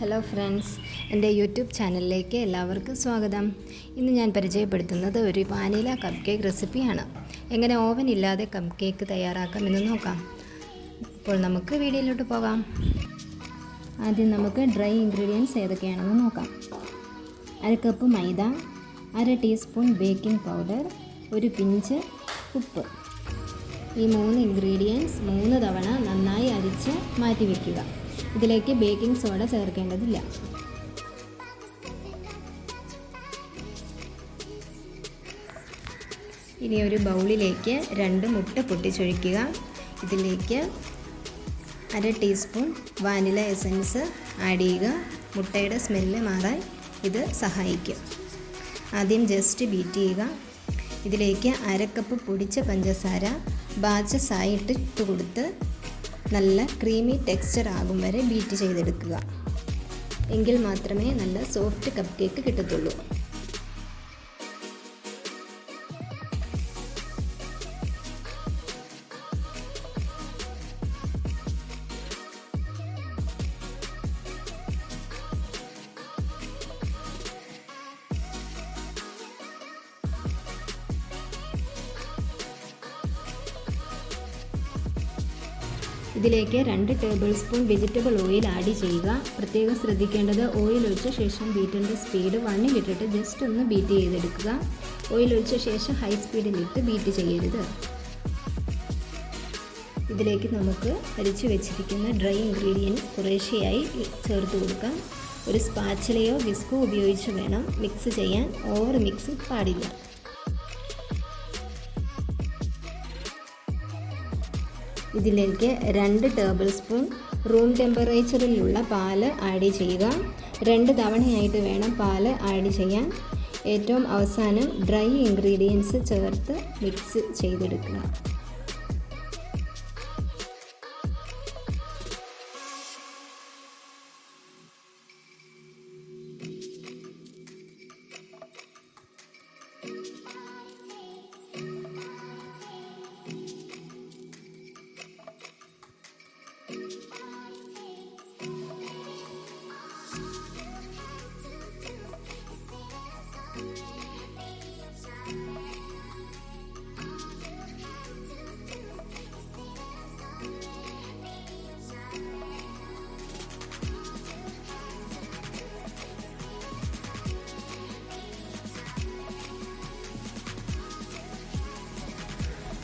Hello friends, എൻ്റെ YouTube ചാനലിലേക്ക് എല്ലാവർക്കും സ്വാഗതം. ഇന്ന് ഞാൻ പരിചയപ്പെടുത്തുന്നത് ഒരു വാനില കപ്പ് കേക്ക് റെസിപ്പിയാണ്. എങ്ങനെ ഓവൻ ഇല്ലാതെ കപ്പ് കേക്ക് തയ്യാറാക്കാമെന്ന് നോക്കാം. അപ്പോൾ നമുക്ക് വീഡിയോയിലോട്ട് പോകാം. ആദ്യം നമുക്ക് ഡ്രൈ ഇൻഗ്രീഡിയൻസ് ഏതൊക്കെയാണെന്ന് നോക്കാം. 1 കപ്പ് മൈദ, 1/2 ടീസ്പൂൺ ബേക്കിംഗ് പൗഡർ, 1 പിഞ്ച് ഉപ്പ്. ഈ 3 ഇൻഗ്രീഡിയൻസ് 3 തവണ നന്നായി അരിച്ച് മാറ്റി വയ്ക്കുക. ഇതിലേക്ക് ബേക്കിംഗ് സോഡ ചേർക്കേണ്ടതില്ല. ഇനി ഒരു ബൗളിലേക്ക് 2 മുട്ട പൊട്ടിച്ചൊഴിക്കുക. ഇതിലേക്ക് 1/2 ടീസ്പൂൺ വാനില എസൻസ് ആഡ് ചെയ്യുക. മുട്ടയുടെ സ്മെല്ല് മാറാൻ ഇത് സഹായിക്കും. ആദ്യം ജസ്റ്റ് ബീറ്റ് ചെയ്യുക. ഇതിലേക്ക് 1/2 കപ്പ് പൊടിച്ച പഞ്ചസാര ബാച്ചസ് ആയിട്ട് ഇട്ട് കൊടുത്ത് നല്ല ക്രീമി ടെക്സ്ചർ ആകും വരെ ബീറ്റ് ചെയ്തെടുക്കുക. എങ്കിൽ മാത്രമേ നല്ല സോഫ്റ്റ് കപ്പ് കേക്ക് കിട്ടത്തുള്ളൂ. ഇതിലേക്ക് 2 table spoon vegetable oil add ചെയ്യുക. പ്രത്യേകം ശ്രദ്ധിക്കേണ്ടത് ഓയിൽ ഒഴിച്ച ശേഷം ബീറ്ററിൻ്റെ സ്പീഡ് 1 ഇട്ടിട്ട് ജസ്റ്റ് ഒന്ന് ബീറ്റ് ചെയ്തെടുക്കുക. ഓയിൽ ഒഴിച്ച ശേഷം ഹൈ സ്പീഡിലിട്ട് ബീറ്റ് ചെയ്യരുത്. ഇതിലേക്ക് നമുക്ക് അരിച്ചു വെച്ചിരിക്കുന്ന ഡ്രൈ ഇൻഗ്രീഡിയൻസ് കുറേശ്ശെയായി ചേർത്ത് കൊടുക്കാം. ഒരു സ്പാച്ചിലയോ വിസ്കോ ഉപയോഗിച്ച് വേണം മിക്സ് ചെയ്യാൻ. ഓവർ മിക്സ് പാടില്ല. ഇതിലേക്ക് 2 ടേബിൾ സ്പൂൺ റൂം ടെമ്പറേച്ചറിലുള്ള പാല് ആഡ് ചെയ്യുക. 2 തവണയായിട്ട് വേണം പാല് ആഡ് ചെയ്യാൻ. ഏറ്റവും അവസാനം ഡ്രൈ ഇൻഗ്രീഡിയൻസ് ചേർത്ത് മിക്സ് ചെയ്തെടുക്കുക.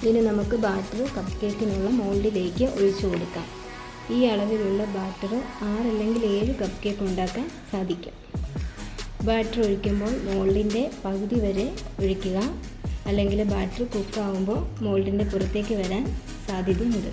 ഇനി നമുക്ക് ബാറ്റർ കപ്പ് കേക്കിനുള്ള മോൾഡിലേക്ക് ഒഴിച്ചു കൊടുക്കാം. ഈ അളവിലുള്ള ബാറ്റർ 6 അല്ലെങ്കിൽ 7 കപ്പ് കേക്ക് ഉണ്ടാക്കാൻ സാധിക്കും. ബാറ്റർ ഒഴിക്കുമ്പോൾ മോൾഡിൻ്റെ പകുതി വരെ ഒഴിക്കുക. അല്ലെങ്കിൽ ബാറ്റർ കുക്കാവുമ്പോൾ മോൾഡിൻ്റെ പുറത്തേക്ക് വരാൻ സാധ്യതയുണ്ട്.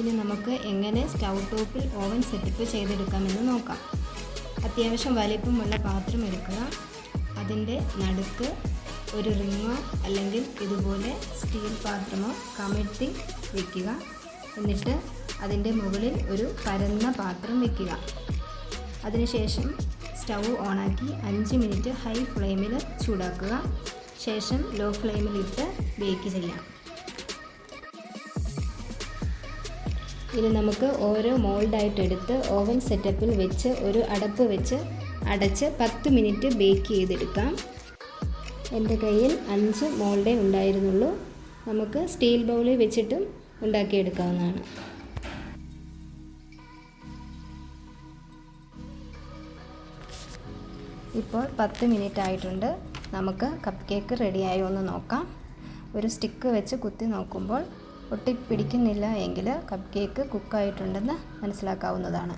ഇനി നമുക്ക് എങ്ങനെ സ്റ്റൗ ടോപ്പിൽ ഓവൻ സെറ്റപ്പ് ചെയ്തെടുക്കാമെന്ന് നോക്കാം. അത്യാവശ്യം വലിപ്പമുള്ള പാത്രം എടുക്കുക. അതിൻ്റെ നടുക്ക് ഒരു റിങ്ങോ അല്ലെങ്കിൽ ഇതുപോലെ സ്റ്റീൽ പാത്രമോ കമഴ്ത്തി വയ്ക്കുക. എന്നിട്ട് അതിൻ്റെ മുകളിൽ ഒരു പരന്ന പാത്രം വയ്ക്കുക. അതിനുശേഷം സ്റ്റൗ ഓണാക്കി 5 മിനിറ്റ് ഹൈ ഫ്ലെയിമിൽ ചൂടാക്കുക. ശേഷം ലോ ഫ്ലെയിമിലിട്ട് ബേക്ക് ചെയ്യാം. ഇനി നമുക്ക് ഓരോ മോൾഡായിട്ട് എടുത്ത് ഓവൻ സെറ്റപ്പിൽ വെച്ച് ഒരു അടപ്പ് വെച്ച് അടച്ച് 10 മിനിറ്റ് ബേക്ക് ചെയ്തെടുക്കാം. എൻ്റെ കയ്യിൽ 5 മോൾഡേ ഉണ്ടായിരുന്നുള്ളൂ. നമുക്ക് സ്റ്റീൽ ബൗളിൽ വെച്ചിട്ടും ഉണ്ടാക്കിയെടുക്കാവുന്നതാണ്. ഇപ്പോൾ 10 മിനിറ്റ് ആയിട്ടുണ്ട്. നമുക്ക് കപ്പ് കേക്ക് റെഡിയായോ എന്ന് നോക്കാം. ഒരു സ്റ്റിക്ക് വെച്ച് കുത്തി നോക്കുമ്പോൾ ഒട്ടിപ്പിടിക്കുന്നില്ല എങ്കിൽ കപ്പ് കേക്ക് കുക്കായിട്ടുണ്ടെന്ന് മനസ്സിലാക്കാവുന്നതാണ്.